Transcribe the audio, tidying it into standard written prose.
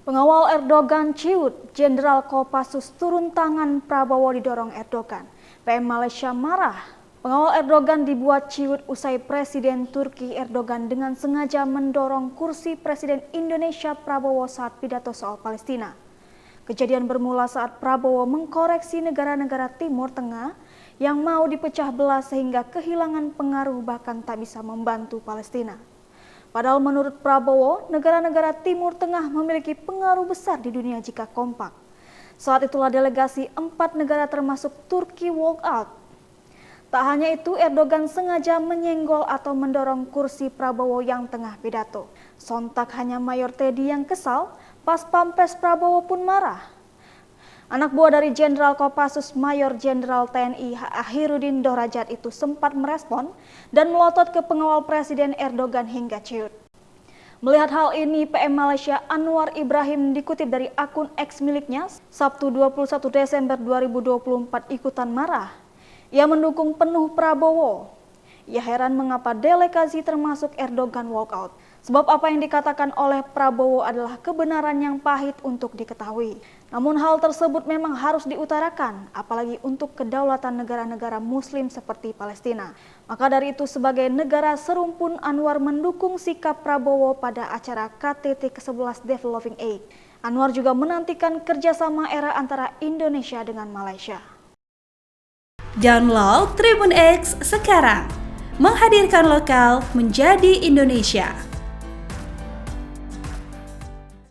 Pengawal Erdogan ciut, Jenderal Kopassus turun tangan, Prabowo didorong Erdogan. PM Malaysia marah. Pengawal Erdogan dibuat ciut usai Presiden Turki Erdogan dengan sengaja mendorong kursi Presiden Indonesia Prabowo saat pidato soal Palestina. Kejadian bermula saat Prabowo mengkoreksi negara-negara Timur Tengah yang mau dipecah belah sehingga kehilangan pengaruh bahkan tak bisa membantu Palestina. Padahal menurut Prabowo, negara-negara Timur Tengah memiliki pengaruh besar di dunia jika kompak. Saat itulah delegasi 4 negara termasuk Turki walk out. Tak hanya itu, Erdogan sengaja menyenggol atau mendorong kursi Prabowo yang tengah pidato. Sontak hanya Mayor Teddy yang kesal, pas Pampres Prabowo pun marah. Anak buah dari Jenderal Kopassus Mayor Jenderal TNI Akhirudin Dorajat itu sempat merespon dan melotot ke pengawal Presiden Erdogan hingga ciut. Melihat hal ini, PM Malaysia Anwar Ibrahim dikutip dari akun X miliknya, Sabtu 21 Desember 2024 ikutan marah. Ia mendukung penuh Prabowo. Ia heran mengapa delegasi termasuk Erdogan walk out. Sebab apa yang dikatakan oleh Prabowo adalah kebenaran yang pahit untuk diketahui. Namun hal tersebut memang harus diutarakan, apalagi untuk kedaulatan negara-negara Muslim seperti Palestina. Maka dari itu sebagai negara serumpun, Anwar mendukung sikap Prabowo pada acara KTT ke-11 Developing Aid. Anwar juga menantikan kerjasama era antara Indonesia dengan Malaysia. Download Tribun X sekarang, menghadirkan lokal menjadi Indonesia.